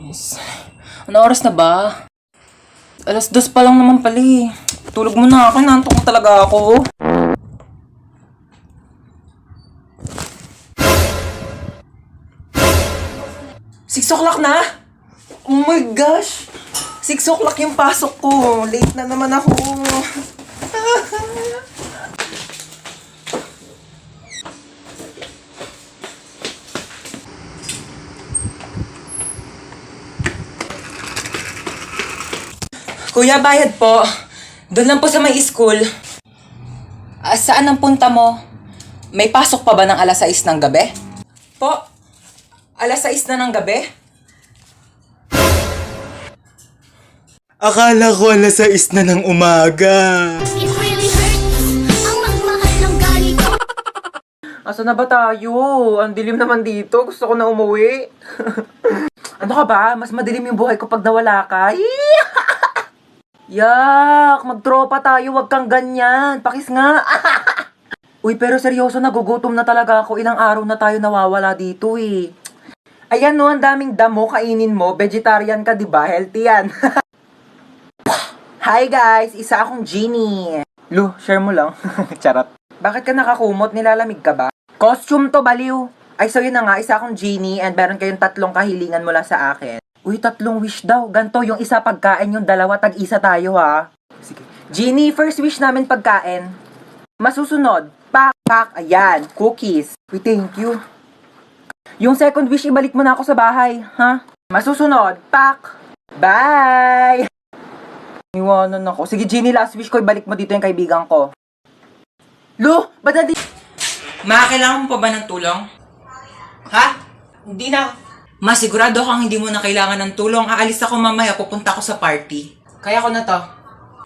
Yes. Ano oras na ba? 2:00 pa lang naman pala eh. Tulog mo na ako, nantok na talaga ako. Six o'clock na? Oh my gosh! 6 o'clock yung pasok ko. Late na naman ako. Kuya, bayad po. Doon lang po sa may school. Saan ang punta mo? May pasok pa ba ng 6:00 ng gabi? Po, 6:00 na ng gabi? Akala ko 6:00 na ng umaga. It really hurts ang magmahal ng galit. Asa na ba tayo? Ang dilim naman dito. Gusto ko na umuwi. Ano ka ba? Mas madilim yung buhay ko pag nawala ka. Yak! Magtropa tayo. Wag kang ganyan. Pakis nga. Uy, pero seryoso, nagugutom na talaga ako. Ilang araw na tayo nawawala dito eh. Ayan no, ang daming damo. Kainin mo. Vegetarian ka, di ba? Healthy yan. Hi guys! Isa akong genie. Lu, share mo lang. Charot. Bakit ka nakakumot? Nilalamig ka ba? Costume to, baliw. Ay, so yun na nga, isa akong genie and meron kayong 3 kahilingan mula sa akin. Uy, 3 wish daw. Ganto, yung isa pagkain, yung 2 tag-isa tayo ha. Sige. Genie, first wish namin pagkain. Masusunod, pak, ayan, cookies. Uy, thank you. Yung second wish, ibalik mo na ako sa bahay, ha? Masusunod, pak, bye! Iwanan ako. Sige, Genie, last wish ko, ibalik mo dito yung kaibigan ko. Lu, ba't na di... kailangan mo pa ba ng tulong? Ha? Hindi na. Masigurado kang hindi mo na kailangan ng tulong. Aalis ako mamaya, pupunta ako sa party. Kaya ko na to.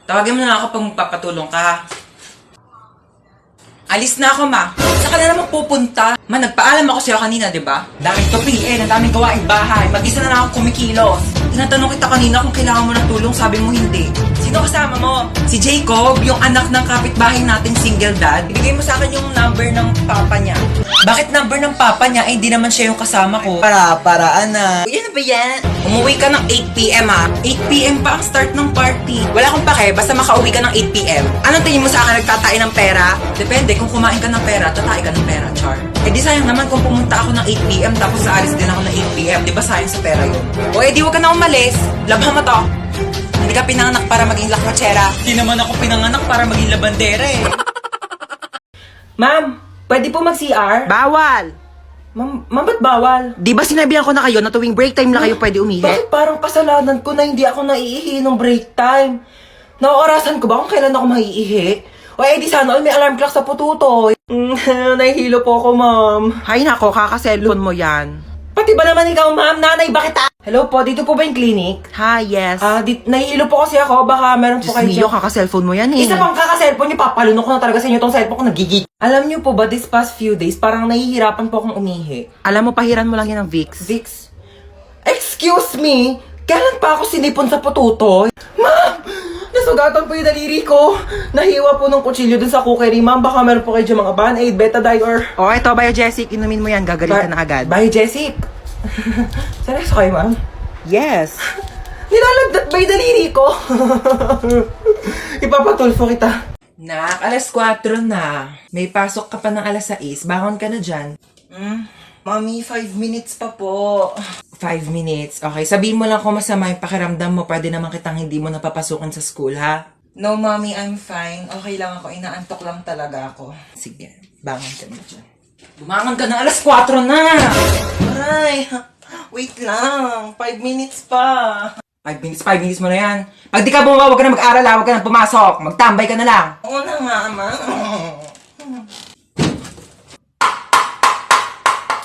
Tawagin mo na ako pag magpapatulong ka, ha? Alis na ako, ma. Saan ka na naman pupunta? Ma, nagpaalam ako sa'yo kanina, di ba? Daming tupiin, ang daming gawaing bahay. Mag-isa na lang ako kumikilos. Tinatanong kita kanina kung kailangan mo ng tulong, sabi mo hindi. Sino kasama mo? Si Jacob, yung anak ng kapitbahay nating single dad. Ibigay mo sa akin yung number ng papa niya. Bakit number ng papa niya? Eh, hindi naman siya yung kasama ko. Paraan na. Uy, ano ba yan? Umuwi ka ng 8 p.m. ha? 8 p.m. pa ang start ng party. Wala akong pake, basta makauwi ka ng 8 p.m. Anong tingin mo sa akin, nagtatain ng pera? Depende, kung kumain ka ng pera, tatain ka ng pera, char. Eh di sayang naman kung pumunta ako ng 8 p.m. tapos aalis din ako ng 8 p.m. Di ba sayang sa pera yun? O eh di huwag ka na umalis. Labhan mo to. Hindi ka pinanganak para maging lakwatsera. Hindi naman ako pinanganak para maging labandera eh. Ma'am, pwede po mag-CR? Bawal! Ma'am, ba't bawal? Di ba sinabihan ko na kayo na tuwing break time na kayo pwede umihi? Bakit parang kasalanan ko na hindi ako naiihi ng break time? Naorasan ko ba kung kailan ako maiihi? O eh di sana all may alarm clock sa pututoy. Nahihilo po ako, ma'am. Hay nako, kaka-cellphone mo yan. Pati ba naman ikaw, ma'am? Nanay, bakit Hello po, dito po ba yung clinic? Ha, yes. Nahihilo po kasi ako. Baka meron po Diyos kayo mio, dyan. kaka-cellphone mo yan eh. Isa pang kaka-cellphone niyo, papalunok ko na talaga sa inyo tong cellphone ko, nagigig. Alam niyo po ba, this past few days, parang nahihirapan po akong umihi. Alam mo, pahiran mo lang yan ng Vicks. Vicks? Excuse me? Kailan pa ako sinipon sa pututoy? Ma'am! Nasugatan po yung daliri ko. Nahiwa po ng kutsilyo dun sa cookery, ma'am. Baka meron po kayo dyan mga Band-Aid, Betadine, or... O, eto, Biogesic, inumin mo yan, gagaling ka na agad. Bye, Jessic. Seryoso kayo, ma'am? Yes. Nilalagdat ba yung daliri ko? Ipapatulfo kita. Nak, 4:00 na. May pasok ka pa ng 6:00. Bangon ka na dyan. Mommy, 5 minutes pa po. 5 minutes. Okay, sabihin mo lang kung masama yung pakiramdam mo. Pwede naman kitang hindi mo napapasukan sa school, ha? No, mommy, I'm fine. Okay lang ako. Inaantok lang talaga ako. Sige, bangon ka na dyan. Bumangon ka na, 4:00 na! Aray, wait lang. 5 minutes pa. 5 minutes mo na yan. Pag di ka bumaba, huwag ka na mag-aral, huwag ka na pumasok. Magtambay ka na lang. Oo na nga, ma.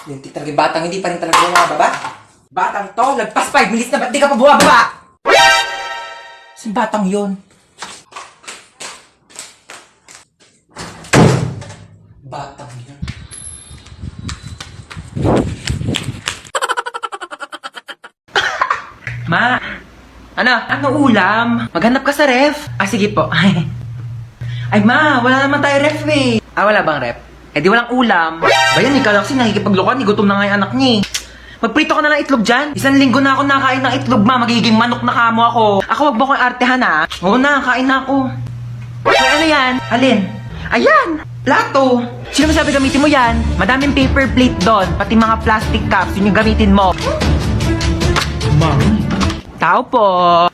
Yung talagang batang hindi pa rin talaga bumababa. Batang to, lagpas 5 minutes na, ba't di ka pa bumababa? Saan batang yun? Batang yun. Ma! Ano ulam? Maghanap ka sa ref. Sige po. Ay ma, wala naman tayo ref eh. Wala bang ref? Eh di walang ulam. Bayan, ikaw lang kasi nakikipaglokan, gutom na nga yung anak niya eh. Magprito ka na lang itlog dyan. Isang linggo na ako nakain ng itlog, ma. Magiging manok na kamo ako. Ako, wag mo akong artehan, ha? Oo na, kain na ako. Ay, ano yan? Alin? Ayan! Plato! Sino masabi gamitin mo yan? Madaming paper plate doon. Pati mga plastic cups, yun yung gamitin mo. Mami. Tao po.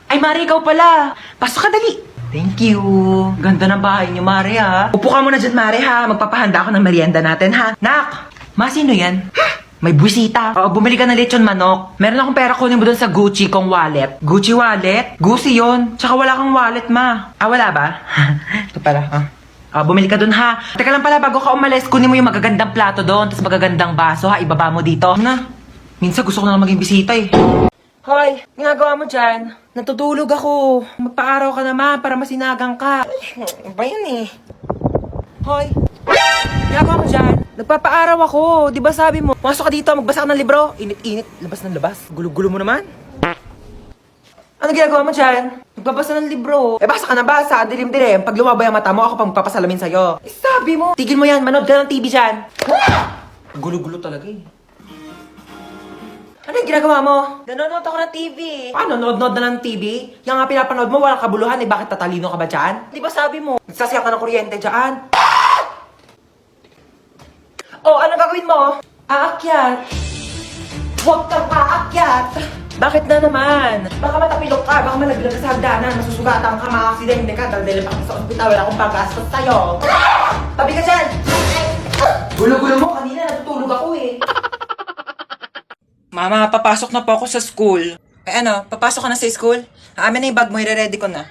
Ay, Mari, ikaw pala. Pasok ka, dali. Thank you. Ganda ng bahay niyo, Mari, ha? Upo ka muna dyan, Mari, ha? Magpapahanda ako ng merienda natin, ha? Nak! Ma, sino yan? May buwisita. Oo, bumili ka ng lechon manok. Meron akong pera, kunin mo dun sa Gucci kong wallet. Gucci wallet? Gucci yon. Tsaka wala kang wallet, ma. Ah, wala ba? Ito pala, ha? Bumili ka dun, ha? Teka lang pala, bago ka umalis, kunin mo yung magagandang plato doon, tapos magagandang baso, ha? Ibaba mo dito. Na, minsan gusto ko na lang maging bisita, eh. Hoy, ginagawa mo dyan? Natutulog ako. Magpa-araw ka naman para masinagang ka. Ba yun, eh? Hoy, ginagawa mo dyan? Nagpapa-araw ako. Di ba sabi mo? Pumasok ka dito, magbasa ka ng libro. Init-init, labas ng labas. Gulo-gulo mo naman. Ano ginagawa mo dyan? Nagbabasa ng libro. Eh, basa ka na basa. Dilim-dilim. Pag lumabay ang mata mo, ako pang magpapasalamin sa'yo. Eh, sabi mo. Tigil mo yan. Manood ka ng TV dyan. Gulo-gulo talaga eh. Ano yung ginagawa mo? Nanonood ako ng TV. Paano? Nood-nood na ng TV? Yung nga pinapanood mo, walang kabuluhan eh. Bakit tatalino ka ba dyan? Di ba sabi mo? Nagsasaya ka ng kuryente dyan. Oh, anong gagawin mo? Aakyat. Huwag kang aakyat. Bakit na naman? Baka matapilok ka, baka malaglag ka sa hagdanan, masusugatan ka, maka-aksidente ka, dahil pa sa ospital, wala akong paggastos sa'yo. Tabi ka dyan! Gulo-gulo mo, kanina natutulog ako eh. Mama, papasok na po ako sa school. Eh ano, papasok ka na sa school? Amin na yung bag mo, i-ready ko na.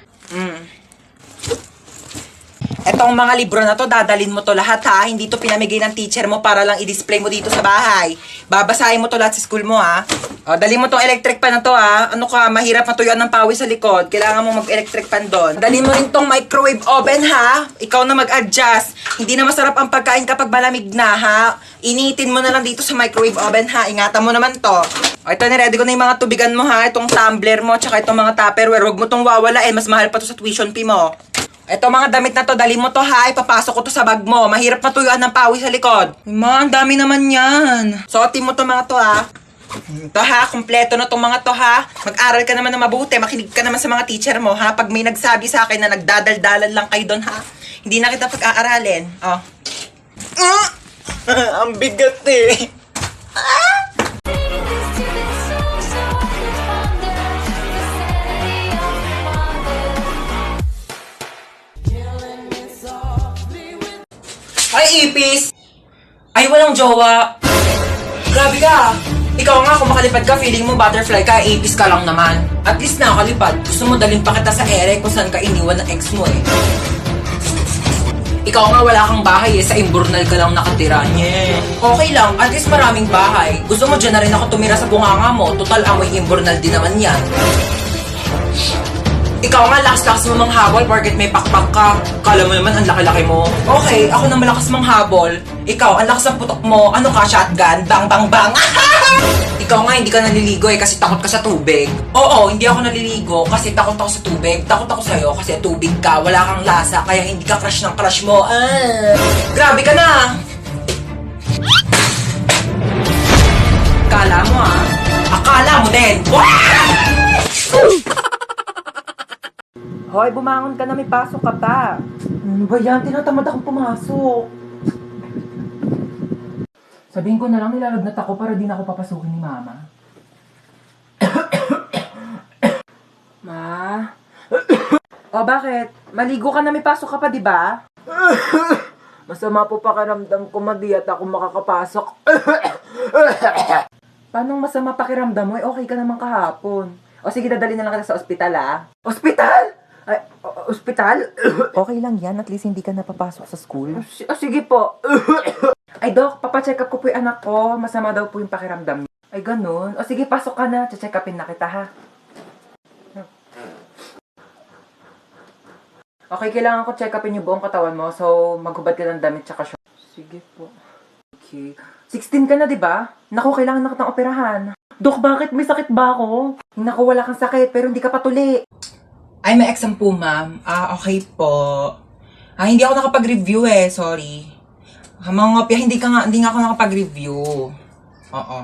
Etong mga libro na to, dadalin mo to lahat ha. Hindi to pinamigay ng teacher mo para lang i-display mo dito sa bahay. Babasahin mo to lahat sa school mo ha. O, dali mo tong electric pan na to ha. Ano ka, mahirap matuyuan ng pawis sa likod. Kailangan mo mag-electric pan doon. Dali mo rin tong microwave oven ha. Ikaw na mag-adjust. Hindi na masarap ang pagkain kapag malamig na ha. Initin mo na lang dito sa microwave oven ha. Ingatan mo naman to. O, ito, niready ko na yung mga tubigan mo ha. Itong tumbler mo, tsaka itong mga tupperware. Huwag mo tong wawala mas mahal pa to sa tuition fee mo. Ito mga damit na to, dali mo to ha, ipapasok ko to sa bag mo. Mahirap matuyuan ng pawis sa likod. Ma, ang dami naman yan. Suotin mo to mga to ha. Ito ha, kumpleto na tong mga to ha. Mag-aral ka naman na mabuti, makinig ka naman sa mga teacher mo ha. Pag may nagsabi sa akin na nagdadaldalan lang kayo doon ha, hindi na kita pag-aaralin. Oh. Ang bigat eh. Ay, ipis! Ay, walang jowa! Grabe ka! Ikaw nga, kung makalipad ka, feeling mo butterfly ka, ipis ka lang naman. At least nakakalipad. Gusto mo dalhin pa kita sa ere kung saan ka iniwan ng ex mo eh. Ikaw nga, wala kang bahay eh. Sa Imburnal ka lang nakatira. Yeah. Okay lang, at least maraming bahay. Gusto mo dyan na rin ako tumira sa bunganga mo. Total, amoy Imburnal din naman yan. Ikaw nga, lakas-lakas mo manghabol porket may pakpak ka. Kala mo naman, ang laki-laki mo. Okay, ako na malakas manghabol. Ikaw, ang lakas ng putok mo. Ano ka, shotgun? Bang, bang, bang! Ikaw nga, hindi ka naliligo eh kasi takot ka sa tubig. Oo, hindi ako naliligo kasi takot ako sa tubig. Takot ako sa'yo kasi tubig ka, wala kang lasa, kaya hindi ka crush ng crush mo. Grabe ka na! Akala mo ah. Akala mo din! Hoy, bumangon ka na, may pasok ka pa. Ano ba yan? Tinatamad akong pumasok. Sabihin ko na lang, nilalagnat ako para di na ako papasukin ni Mama. Ma? O, bakit? Maligo ka na, may pasok ka pa, di ba? Masama po pakiramdam ko, madi at ako makakapasok. Paano masama pakiramdam mo? Okay ka naman kahapon. O sige, dadali na lang kita sa ospital, ah. Ospital? Ay, ospital? Okay lang yan, at least hindi ka napapasok sa school. Sige po. Ay, Dok, papacheck up ko po yung anak ko. Masama daw po yung pakiramdam niya. Ay, ganun. O sige, pasok ka na. Check upin na kita, ha? Okay, kailangan ko check upin yung buong katawan mo. So, maghubad ka ng damit tsaka short. Sige po. Okay. 16 ka na, di ba? Naku, kailangan na kitang operahan. Dok, bakit? May sakit ba ako? Naku, wala kang sakit, pero hindi ka patuli. Ay, may exam po, ma'am. Okay po. Hindi ako nakapag-review eh. Sorry. Mga ngopya, hindi nga ako nakapag-review. Oo.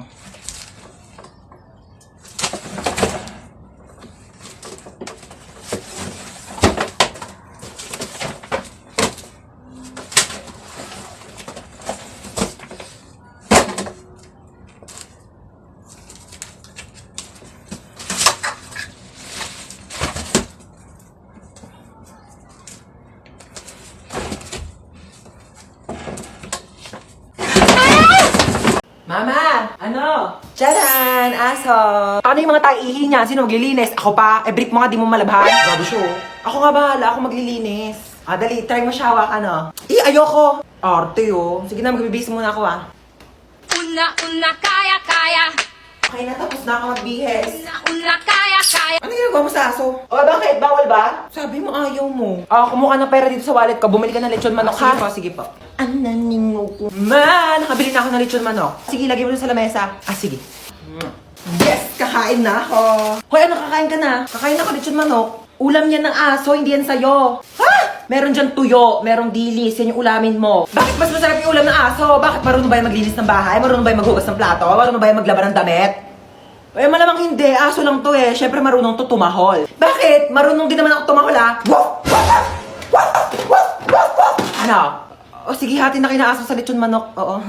Charan! Aso! Ano yung mga taihi niya? Sino maglilinis? Ako pa? Brief mo nga, di mo malabhan. Grabe siya, oh. Ako nga bahala, ako maglilinis. Dali, try mo siya, hawak, ano? Ayoko! Arte, oh. Sige na, magbibis muna ako, ah. Una, kaya. Okay na, tapos na ako magbihis. Una, kaya. Ano ginagawa mo sa aso? O, bakit? Bawal ba? Sabi mo, ayaw mo. Kumuha ng pera dito sa wallet ko. Bumili ka ng lechon manok, ha? Sige po. Ananingo ko. Nakabili na ako ng lechon manok. Sige, lagay mo dun sa lamesa. Sige. Yes! Kakain na ako. Hoy, ano kakain ka na? Kakain ako lechon manok. Ulam yan ng aso, hindi yan sa'yo. Ha? Meron dyan tuyo, merong dilis, yan yung ulamin mo. Bakit mas masarap yung ulam ng aso? Bakit marunong ba yung maglinis ng bahay? Marunong ba yung maghugas ng plato? Marunong ba yung maglaban ng damit? Malamang hindi. Aso lang to eh. Siyempre marunong to tumahol. Bakit? Marunong din naman ako tumahol ah. Ano? O sige, hati na kayo na aso sa lechon manok. Oo.